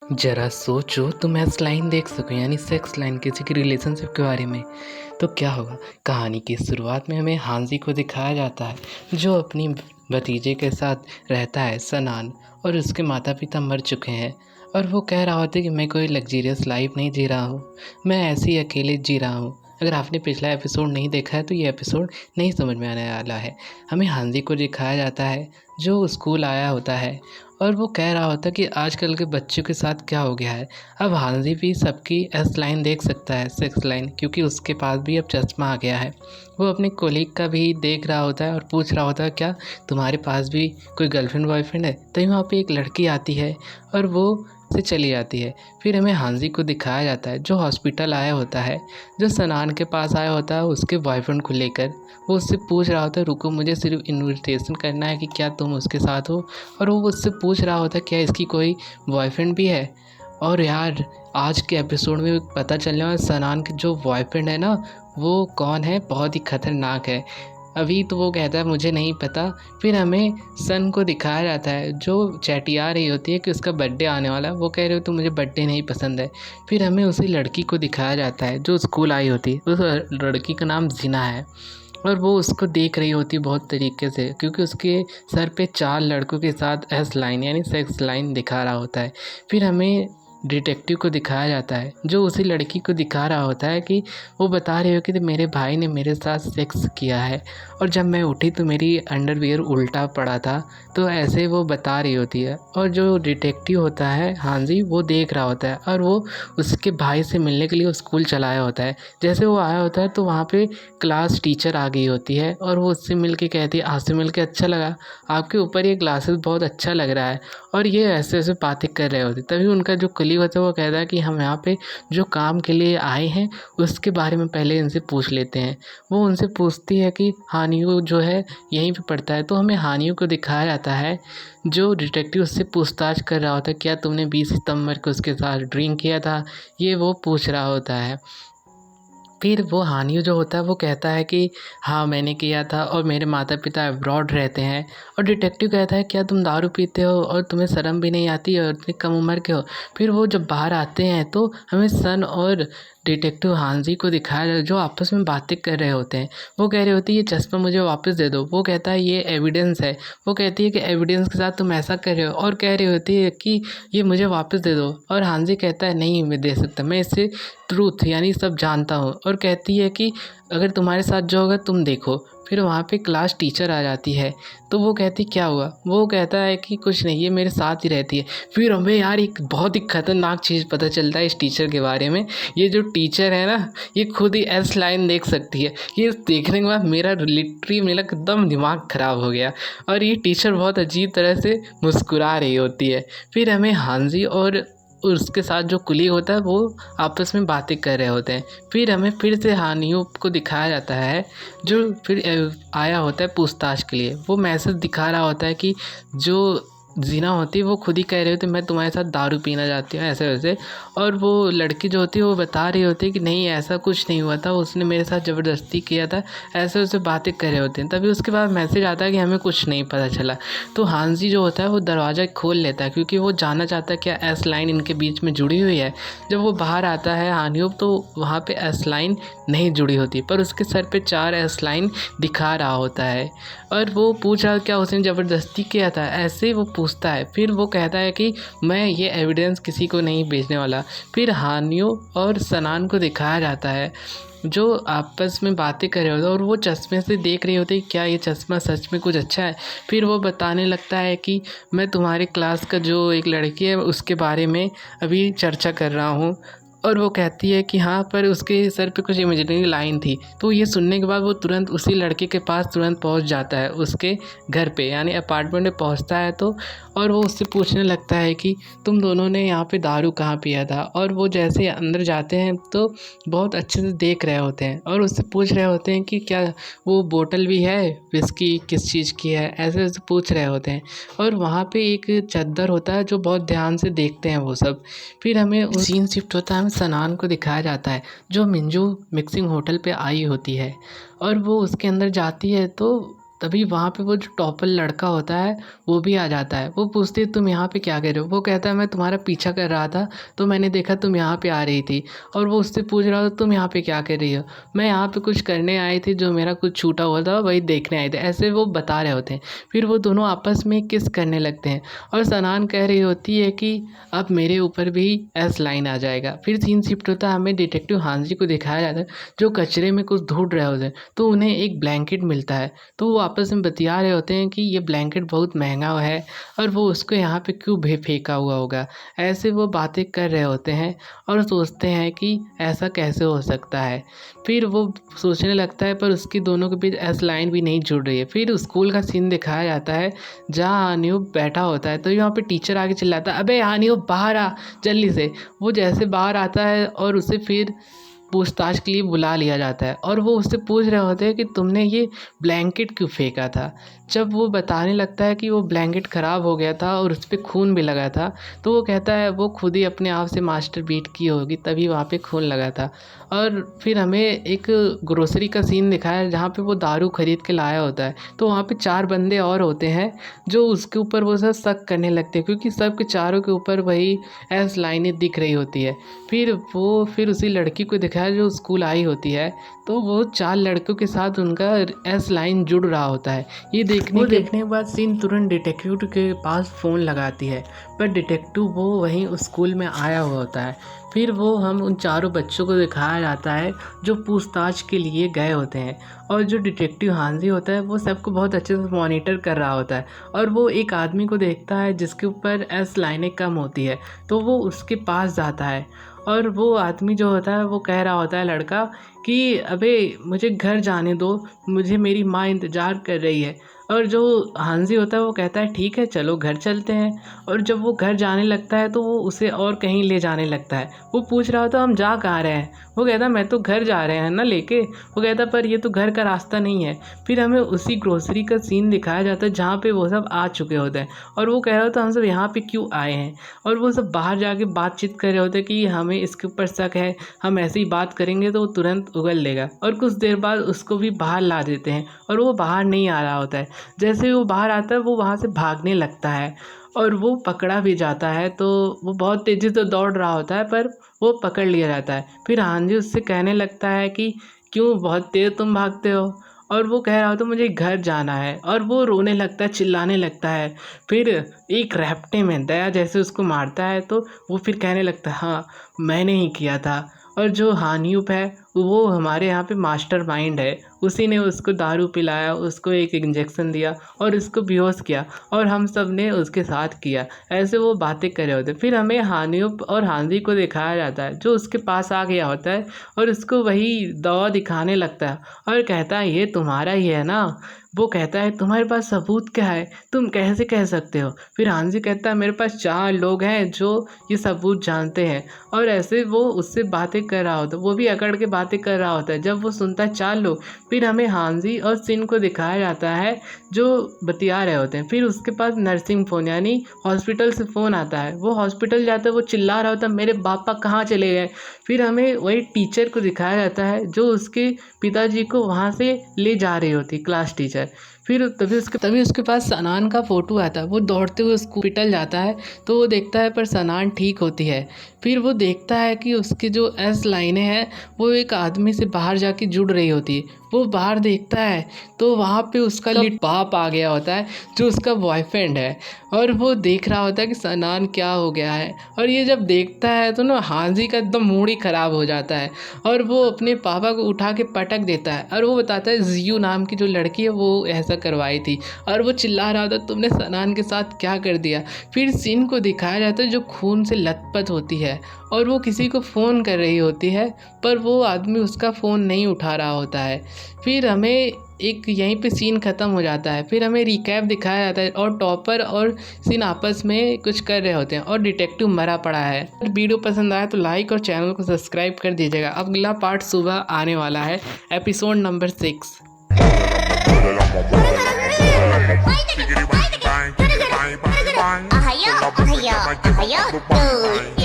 ज़रा सोचो तुम ऐसी लाइन देख सको यानी सेक्स लाइन किसी की रिलेशनशिप के बारे में तो क्या होगा। कहानी की शुरुआत में हमें हांजी को दिखाया जाता है जो अपनी भतीजे के साथ रहता है सनान और उसके माता पिता मर चुके हैं और वो कह रहा होता है कि मैं कोई लग्जीरियस लाइफ नहीं जी रहा हूँ, मैं ऐसे ही अकेले जी रहा हूँ। अगर आपने पिछला एपिसोड नहीं देखा है तो ये एपिसोड नहीं समझ में आने वाला है। हमें हांजी को दिखाया जाता है जो स्कूल आया होता है और वो कह रहा होता कि आजकल के बच्चों के साथ क्या हो गया है। अब हांजी भी सबकी एस लाइन देख सकता है, सेक्स लाइन, क्योंकि उसके पास भी अब चश्मा आ गया है। वो अपने कोलीग का भी देख रहा होता है और पूछ रहा होता है क्या तुम्हारे पास भी कोई गर्लफ्रेंड बॉयफ्रेंड है। तभी वहाँ पे एक लड़की आती है और वो से चली जाती है। फिर हमें हांजी को दिखाया जाता है जो हॉस्पिटल आया होता है, जो सनान के पास आया होता है उसके बॉयफ्रेंड को लेकर। वो उससे पूछ रहा होता है रुको मुझे सिर्फ इन्विटेशन करना है कि क्या तुम उसके साथ हो। और वो उससे पूछ रहा होता है क्या इसकी कोई बॉयफ्रेंड भी है। और यार आज के एपिसोड में पता चलने वाला सनान के जो बॉयफ्रेंड है ना वो कौन है, बहुत ही खतरनाक है। अभी तो वो कहता है मुझे नहीं पता। फिर हमें सन को दिखाया जाता है जो चैटिया रही होती है कि उसका बर्थडे आने वाला है। वो कह रहे हो तो मुझे बर्थडे नहीं पसंद है। फिर हमें उसी लड़की को दिखाया जाता है जो स्कूल आई होती है। उस लड़की का नाम जीना है और वो उसको देख रही होती है बहुत तरीके से, क्योंकि उसके सर पे 4 लड़कों के साथ एस लाइन यानी सेक्स लाइन दिखा रहा होता है। फिर हमें डिटेक्टिव को दिखाया जाता है जो उसी लड़की को दिखा रहा होता है कि वो बता रही हो कि मेरे भाई ने मेरे साथ सेक्स किया है और जब मैं उठी तो मेरी अंडरवियर उल्टा पड़ा था। तो ऐसे वो बता रही होती है और जो डिटेक्टिव होता है हांजी वो देख रहा होता है और वो उसके भाई से मिलने के लिए स्कूल चला आया होता है। जैसे वो आया होता है तो वहाँ पे क्लास टीचर आ गई होती है और वो उससे मिल के कहती है आज से मिल के अच्छा लगा, आपके ऊपर ये ग्लासेस बहुत अच्छा लग रहा है। और ये ऐसे ऐसे बातें कर रहे होते। तभी उनका जो कलीग होता है वो कहता है कि हम यहाँ पे जो काम के लिए आए हैं उसके बारे में पहले इनसे पूछ लेते हैं। वो उनसे पूछती है कि हानियो जो है यहीं पे पढ़ता है। तो हमें हानियो को दिखाया जाता है जो डिटेक्टिव उससे पूछताछ कर रहा होता है क्या तुमने 20 सितंबर को उसके साथ ड्रिंक किया था, ये वो पूछ रहा होता है। फिर वो हानियो जो होता है वो कहता है कि हाँ मैंने किया था और मेरे माता पिता अब्रॉड रहते हैं। और डिटेक्टिव कहता है क्या तुम दारू पीते हो और तुम्हें शर्म भी नहीं आती और इतनी कम उम्र के हो। फिर वो जब बाहर आते हैं तो हमें सन और डिटेक्टिव हांजी को दिखाया जाए जो आपस में बातें कर रहे होते हैं। वो कह रही होती है ये चश्मा मुझे वापस दे दो। वो कहता है ये एविडेंस है। वो कहती है कि एविडेंस के साथ तुम ऐसा कर रहे हो और कह रही होती है कि ये मुझे वापस दे दो। और हांजी कहता है नहीं मैं दे सकता, मैं इससे ट्रूथ यानी सब जानता हूँ। और कहती है कि अगर तुम्हारे साथ जो होगा तुम देखो। फिर वहाँ पे क्लास टीचर आ जाती है तो वो कहती क्या हुआ। वो कहता है कि कुछ नहीं, ये मेरे साथ ही रहती है। फिर हमें यार एक बहुत ही खतरनाक चीज़ पता चलता है इस टीचर के बारे में। ये जो टीचर है ना ये खुद ही एस लाइन देख सकती है। ये देखने के बाद मेरा लिटरली मेरा एकदम दिमाग ख़राब हो गया। और ये टीचर बहुत अजीब तरह से मुस्कुरा रही होती है। फिर हमें हांजी और उसके साथ जो कुलीग होता है वो आपस में बातें कर रहे होते हैं। फिर हमें फिर से हानियों को दिखाया जाता है जो फिर आया होता है पूछताछ के लिए। वो मैसेज दिखा रहा होता है कि जो जीना होती है वो खुद ही कह रही होती है मैं तुम्हारे साथ दारू पीना चाहती हूँ ऐसे वैसे। और वो लड़की जो होती है वो बता रही होती है कि नहीं ऐसा कुछ नहीं हुआ था, उसने मेरे साथ ज़बरदस्ती किया था, ऐसे वैसे बातें कर रहे होते हैं। तभी उसके बाद मैसेज आता है कि हमें कुछ नहीं पता चला। तो हांजी जो होता है वो दरवाज़ा खोल लेता है क्योंकि वो जानना चाहता है क्या एस लाइन इनके बीच में जुड़ी हुई है। जब वो बाहर आता है हानियों तो वहाँ पे एस लाइन नहीं जुड़ी होती पर उसके सर पे 4 एस लाइन दिखा रहा होता है। और वो पूछ रहा क्या उसने ज़बरदस्ती किया था, ऐसे वो पूछता है। फिर वो कहता है कि मैं ये एविडेंस किसी को नहीं बेचने वाला। फिर हानियों और सनान को दिखाया जाता है जो आपस में बातें कर रहे होते हैं और वो चश्मे से देख रहे होते हैं क्या ये चश्मा सच में कुछ अच्छा है। फिर वो बताने लगता है कि मैं तुम्हारे क्लास का जो एक लड़की है उसके बारे में अभी चर्चा कर रहा हूँ। और वो कहती है कि हाँ पर उसके सर पे कुछ इमेजिनरी लाइन थी। तो ये सुनने के बाद वो तुरंत उसी लड़के के पास तुरंत पहुंच जाता है उसके घर पे यानी अपार्टमेंट में पहुंचता है। तो और वो उससे पूछने लगता है कि तुम दोनों ने यहाँ पे दारू कहाँ पिया था। और वो जैसे अंदर जाते हैं तो बहुत अच्छे से देख रहे होते हैं और उससे पूछ रहे होते हैं कि क्या वो बोतल भी है विस्की किस चीज़ की है, ऐसे ऐसे पूछ रहे होते हैं। और वहाँ पे एक चद्दर होता है जो बहुत ध्यान से देखते हैं वो सब। फिर हमें उस सीन शिफ्ट होता है, हमें सनान को दिखाया जाता है जो मिंजू मिक्सिंग होटल पे आई होती है और वो उसके अंदर जाती है। तो तभी वहाँ पे वो जो टॉपर लड़का होता है वो भी आ जाता है। वो पूछती है तुम यहाँ पे क्या कर रहे हो? वो कहता है मैं तुम्हारा पीछा कर रहा था तो मैंने देखा तुम यहाँ पे आ रही थी। और वो उससे पूछ रहा था तुम यहाँ पे क्या कर रही हो? मैं यहाँ पे कुछ करने आई थी, जो मेरा कुछ छूटा हुआ था वही देखने आए थे, ऐसे वो बता रहे होते हैं। फिर वो दोनों आपस में किस करने लगते हैं और सनान कह रही होती है कि अब मेरे ऊपर भी एस लाइन आ जाएगा। फिर सीन शिफ्ट होता है, हमें डिटेक्टिव हांजी को दिखाया जाता है जो कचरे में कुछ ढूंढ रहे होते हैं। तो उन्हें एक ब्लैंकेट मिलता है, तो वो आपस में बतिया रहे होते हैं कि ये ब्लैंकेट बहुत महंगा है और वो उसको यहाँ पे क्यों फेंका हुआ होगा। ऐसे वो बातें कर रहे होते हैं और सोचते हैं कि ऐसा कैसे हो सकता है। फिर वो सोचने लगता है पर उसकी दोनों के बीच एस लाइन भी नहीं जुड़ रही है। फिर स्कूल का सीन दिखाया जाता है जहाँ अनूप बैठा होता है, तो यहाँ पे टीचर आगे चिल्लाता है अबे अनूप बाहर आ जल्दी से। वो जैसे बाहर आता है और उसे फिर पूछताछ के लिए बुला लिया जाता है और वो उससे पूछ रहे होते हैं कि तुमने ये ब्लैंकेट क्यों फेंका था। जब वो बताने लगता है कि वो ब्लैंकेट ख़राब हो गया था और उस पर खून भी लगा था, तो वो कहता है वो खुद ही अपने आप से मास्टर बीट की होगी तभी वहाँ पे खून लगा था। और फिर हमें एक ग्रोसरी का सीन दिखाया है जहाँ पे वो दारू खरीद के लाया होता है, तो वहाँ पे 4 बंदे और होते हैं जो उसके ऊपर वो सब शक करने लगते हैं क्योंकि सबके चारों के ऊपर वही एस लाइनें दिख रही होती है। फिर उसी लड़की को दिखाया जो स्कूल आई होती है, तो वो 4 लड़कों के साथ उनका एस लाइन जुड़ रहा होता है। ये देखने के बाद सीन तुरंत डिटेक्टिव के पास फ़ोन लगाती है, पर डिटेक्टिव वो वहीं उस स्कूल में आया हुआ होता है। फिर वो हम उन चारों बच्चों को दिखाया जाता है जो पूछताछ के लिए गए होते हैं और जो डिटेक्टिव हांजी होता है वो सबको बहुत अच्छे से मॉनिटर कर रहा होता है। और वो एक आदमी को देखता है जिसके ऊपर एस लाइनें कम होती है, तो वो उसके पास जाता है और वो आदमी जो होता है वो कह रहा होता है लड़का कि अबे मुझे घर जाने दो, मुझे मेरी माँ इंतज़ार कर रही है। और जो हांजी होता है वो कहता है ठीक है चलो घर चलते हैं। और जब वो घर जाने लगता है तो वो उसे और कहीं ले जाने लगता है। वो पूछ रहा होता हम जा कहाँ रहे हैं? वो कहता मैं तो घर जा रहे हैं ना लेके। वो कहता पर ये तो घर का रास्ता नहीं है। फिर हमें उसी ग्रोसरी का सीन दिखाया जाता है जहाँ पे वो सब आ चुके होते हैं और वो कह रहा होता हम सब यहाँ पे क्यों आए हैं। और वो सब बाहर जाके बातचीत कर रहे होते हैं कि हमें इसके ऊपर शक है, हम ऐसे ही बात करेंगे तो वो तुरंत उगल लेगा। और कुछ देर बाद उसको भी बाहर ला देते हैं और वो बाहर नहीं आ रहा होता है। जैसे ही वो बाहर आता है वो वहाँ से भागने लगता है और वो पकड़ा भी जाता है। तो वो बहुत तेज़ी से दौड़ रहा होता है पर वो पकड़ लिया जाता है। फिर हांजी उससे कहने लगता है कि क्यों बहुत तेज़ तुम भागते हो? और वो कह रहा होता मुझे घर जाना है और वो रोने लगता है, चिल्लाने लगता है। फिर एक रैप्टे में दया जैसे उसको मारता है तो वो फिर कहने लगता है हाँ मैंने ही किया था। और जो हानियूप है वो हमारे यहाँ पे मास्टरमाइंड है, उसी ने उसको दारू पिलाया, उसको एक इंजेक्शन दिया और उसको बेहोश किया और हम सब ने उसके साथ किया। ऐसे वो बातें कर रहे होते। फिर हमें हानियूप और हांजी को दिखाया जाता है जो उसके पास आ गया होता है और उसको वही दवा दिखाने लगता है और कहता है ये तुम्हारा ही है ना। वो कहता है तुम्हारे पास सबूत क्या है, तुम कैसे कह सकते हो? फिर हांजी कहता है मेरे पास 4 लोग हैं जो ये सबूत जानते हैं। और ऐसे वो उससे बातें कर रहा होता है, वो भी अकड़ के बातें कर रहा होता है जब वो सुनता है 4 लोग। फिर हमें हांजी और सिन को दिखाया जाता है जो बतिया रहे होते हैं। फिर उसके पास नर्सिंग फ़ोन यानी हॉस्पिटल से फ़ोन आता है। वो हॉस्पिटल जाता है, वो चिल्ला रहा होता है मेरे पापा कहाँ चले गए। फिर हमें वही टीचर को दिखाया जाता है जो उसके पिताजी को वहाँ से ले जा रही होती, क्लास टीचर। फिर तभी उसके पास सनान का फ़ोटो आता है। वो दौड़ते हुए हॉस्पिटल जाता है तो वो देखता है पर सनान ठीक होती है। फिर वो देखता है कि उसकी जो एस लाइनें हैं वो एक आदमी से बाहर जाके जुड़ रही होती है। वो बाहर देखता है तो वहाँ पे उसका बाप आ गया होता है जो उसका बॉयफ्रेंड है और वो देख रहा होता है कि सनान क्या हो गया है। और ये जब देखता है तो ना हांजी का एकदम मूड ही ख़राब हो जाता है और वो अपने पापा को उठा के पटक देता है और वो बताता है जियू नाम की जो लड़की है वो ऐसा करवाई थी। और वो चिल्ला रहा होता है तुमने सनान के साथ क्या कर दिया। फिर सीन को दिखाया जाता है जो खून से लथपथ होती है और वो किसी को फ़ोन कर रही होती है पर वो आदमी उसका फ़ोन नहीं उठा रहा होता है। फिर हमें एक यहीं पे सीन ख़त्म हो जाता है। फिर हमें रिकैप दिखाया जाता है और टॉपर और सीन आपस में कुछ कर रहे होते हैं और डिटेक्टिव मरा पड़ा है। वीडियो पसंद आया तो लाइक और चैनल को सब्सक्राइब कर दीजिएगा। अगला पार्ट सुबह आने वाला है, episode number 6। Ahayo, ahayo, ahayo,